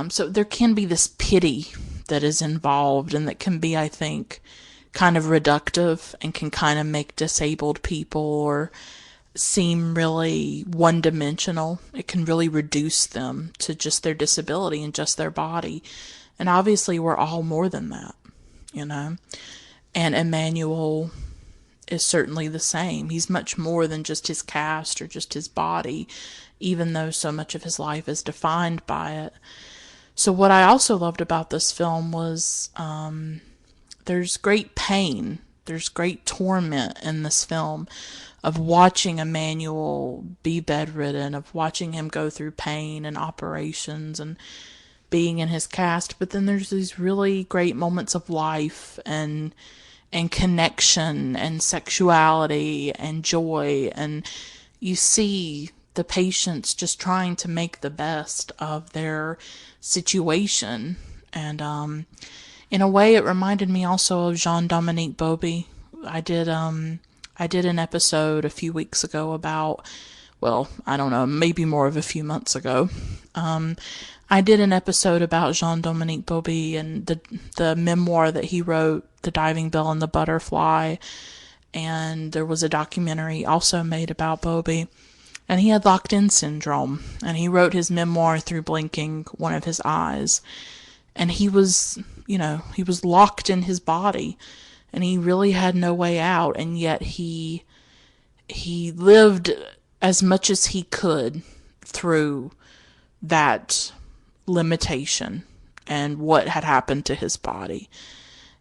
So there can be this pity that is involved, and that can be, I think, kind of reductive and can kind of make disabled people or seem really one-dimensional. It can really reduce them to just their disability and just their body. And obviously we're all more than that, And Emmanuel is certainly the same. He's much more than just his cast or just his body, even though so much of his life is defined by it. So what I also loved about this film was there's great pain, there's great torment in this film of watching Emmanuel be bedridden, of watching him go through pain and operations and being in his cast. But then there's these really great moments of life and connection and sexuality and joy, and you see the patients just trying to make the best of their situation. And in a way, it reminded me also of Jean-Dominique Bauby. I did an episode a few weeks ago about, well, I don't know, maybe more of a few months ago. I did an episode about Jean-Dominique Bauby and the memoir that he wrote, The Diving Bell and the Butterfly. And there was a documentary also made about Bauby. And he had locked-in syndrome, and he wrote his memoir through blinking one of his eyes. And he was, he was locked in his body, and he really had no way out, and yet he lived as much as he could through that limitation and what had happened to his body.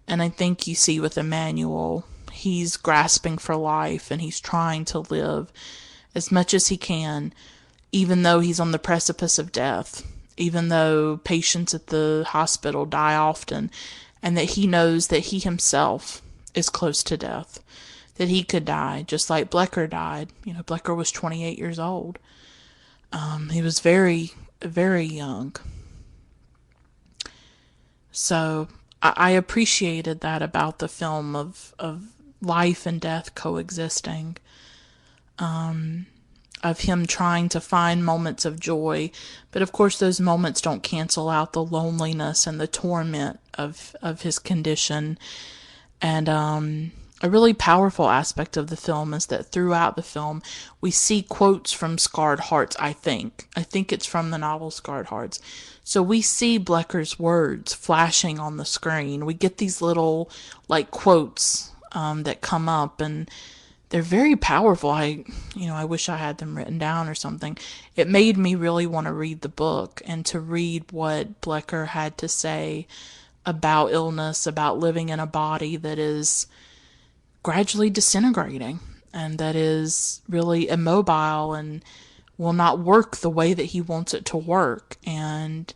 And I think you see with Emmanuel, he's grasping for life, and he's trying to live as much as he can, even though he's on the precipice of death, even though patients at the hospital die often, and that he knows that he himself is close to death, that he could die, just like Blecker died. Blecker was 28 years old. He was very, very young. So I appreciated that about the film of life and death coexisting, of him trying to find moments of joy. But of course, those moments don't cancel out the loneliness and the torment of his condition. And a really powerful aspect of the film is that throughout the film, we see quotes from Scarred Hearts, I think. I think it's from the novel Scarred Hearts. So we see Blecker's words flashing on the screen. We get these little, quotes that come up, and they're very powerful. I wish I had them written down or something. It made me really want to read the book and to read what Blecker had to say about illness, about living in a body that is gradually disintegrating and that is really immobile and will not work the way that he wants it to work. And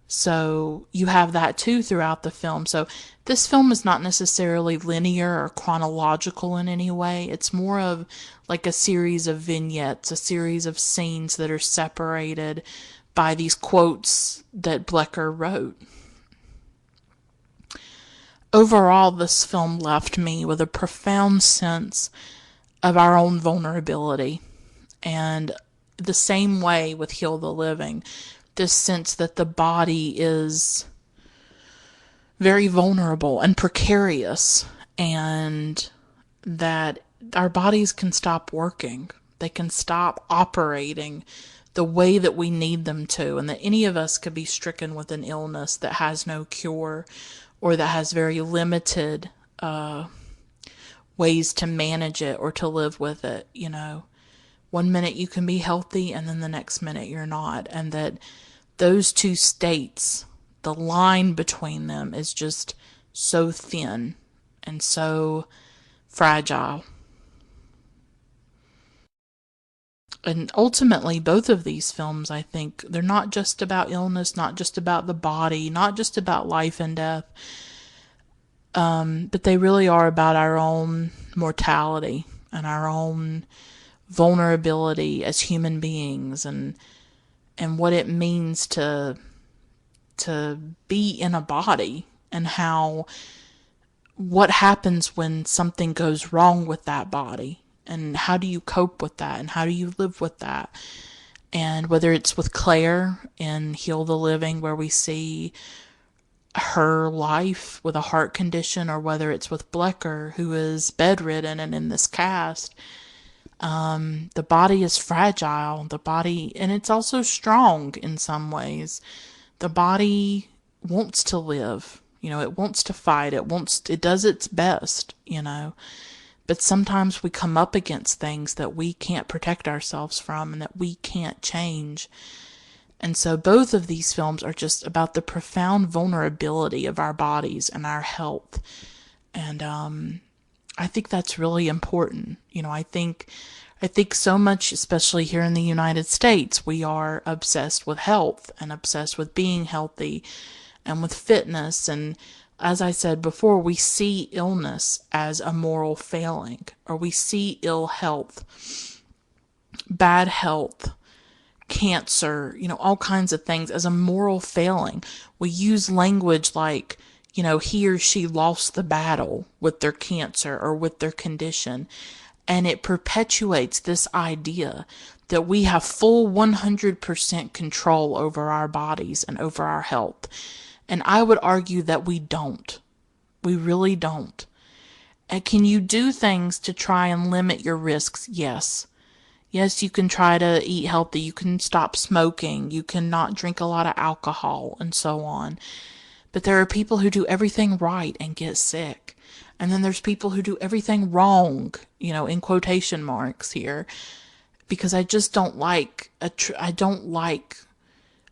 so you have that too throughout the film. So this film is not necessarily linear or chronological in any way. It's more of like a series of vignettes, a series of scenes that are separated by these quotes that Blecker wrote. Overall, this film left me with a profound sense of our own vulnerability. And the same way with Heal the Living, this sense that the body is very vulnerable and precarious, and that our bodies can stop working. They can stop operating the way that we need them to, and that any of us could be stricken with an illness that has no cure or that has very limited ways to manage it or to live with it. 1 minute you can be healthy and then the next minute you're not. And that those two states, the line between them is just so thin and so fragile. And ultimately, both of these films, I think, they're not just about illness, not just about the body, not just about life and death, but they really are about our own mortality and our own vulnerability as human beings, and what it means to be in a body, and what happens when something goes wrong with that body, and how do you cope with that, and how do you live with that. And whether it's with Claire in Heal the Living, where we see her life with a heart condition, or whether it's with Blecker, who is bedridden, and in this cast, the body is fragile. The body, and it's also strong in some ways. The body wants to live. It wants to fight. It does its best, But sometimes we come up against things that we can't protect ourselves from and that we can't change. And so both of these films are just about the profound vulnerability of our bodies and our health. And I think that's really important. I think so much, especially here in the United States, we are obsessed with health and obsessed with being healthy and with fitness. And as I said before, we see illness as a moral failing, or we see ill health, bad health, cancer, all kinds of things as a moral failing. We use language like, he or she lost the battle with their cancer or with their condition. And it perpetuates this idea that we have full 100% control over our bodies and over our health. And I would argue that we don't. We really don't. And can you do things to try and limit your risks? Yes. Yes, you can try to eat healthy. You can stop smoking. You can not drink a lot of alcohol and so on. But there are people who do everything right and get sick. And then there's people who do everything wrong, in quotation marks here, because I just don't like, I don't like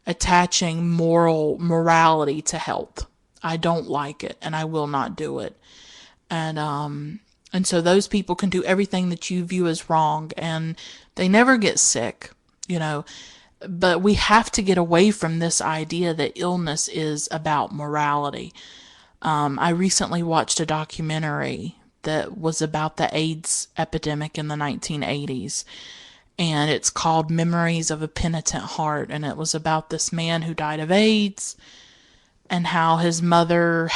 attaching morality to health. I don't like it, and I will not do it. And so those people can do everything that you view as wrong, and they never get sick, But we have to get away from this idea that illness is about morality. I recently watched a documentary that was about the AIDS epidemic in the 1980s. And it's called Memories of a Penitent Heart. And it was about this man who died of AIDS and how his mother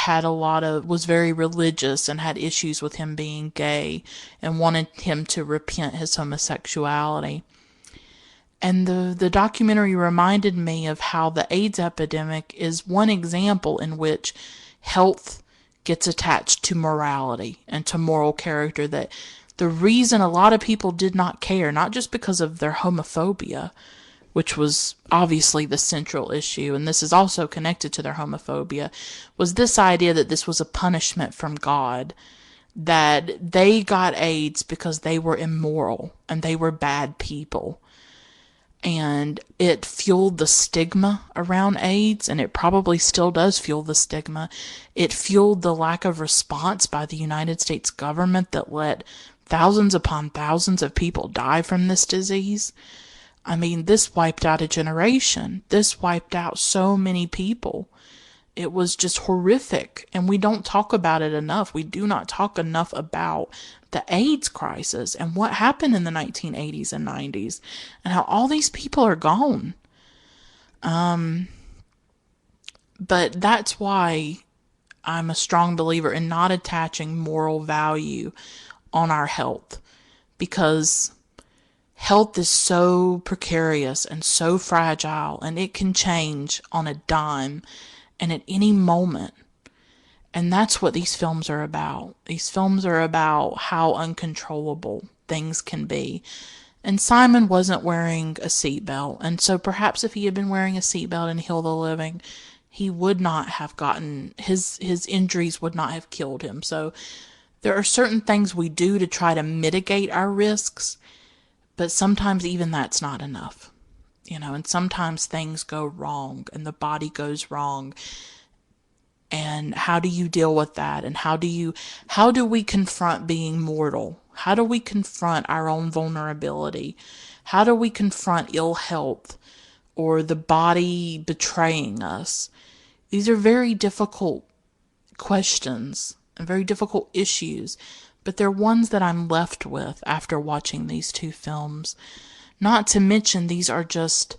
was very religious and had issues with him being gay and wanted him to repent his homosexuality. And the documentary reminded me of how the AIDS epidemic is one example in which health gets attached to morality and to moral character. That the reason a lot of people did not care, not just because of their homophobia, which was obviously the central issue, and this is also connected to their homophobia, was this idea that this was a punishment from God, that they got AIDS because they were immoral and they were bad people. And it fueled the stigma around AIDS, and it probably still does fuel the stigma. It fueled the lack of response by the United States government that let thousands upon thousands of people die from this disease. I mean, this wiped out a generation. This wiped out so many people. It was just horrific, and we don't talk about it enough. We do not talk enough about the AIDS crisis and what happened in the 1980s and 90s and how all these people are gone. But that's why I'm a strong believer in not attaching moral value on our health, because health is so precarious and so fragile, and it can change on a dime and at any moment. And that's what these films are about. These films are about how uncontrollable things can be. And Simon wasn't wearing a seatbelt, and so perhaps if he had been wearing a seatbelt in Heal the Living, he would not have gotten, his injuries would not have killed him. So there are certain things we do to try to mitigate our risks, but sometimes even that's not enough. And sometimes things go wrong and the body goes wrong. And how do you deal with that? And how do we confront being mortal? How do we confront our own vulnerability? How do we confront ill health or the body betraying us? These are very difficult questions and very difficult issues, but they're ones that I'm left with after watching these two films. Not to mention, these are just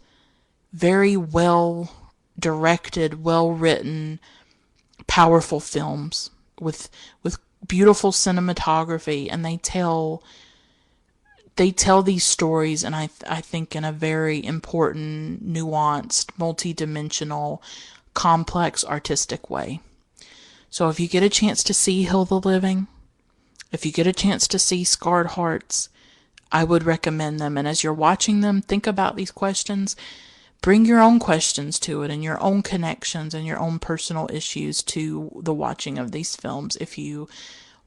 very well directed, well written, powerful films with beautiful cinematography, and they tell these stories, and I think in a very important, nuanced, multi-dimensional, complex, artistic way. So if you get a chance to see Heal the Living, if you get a chance to see Scarred Hearts, I would recommend them. And as you're watching them, think about these questions. Bring your own questions to it and your own connections and your own personal issues to the watching of these films if you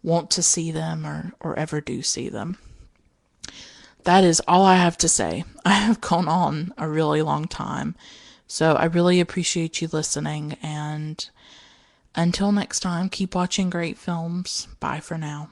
want to see them or ever do see them. That is all I have to say. I have gone on a really long time. So I really appreciate you listening, and until next time, keep watching great films. Bye for now.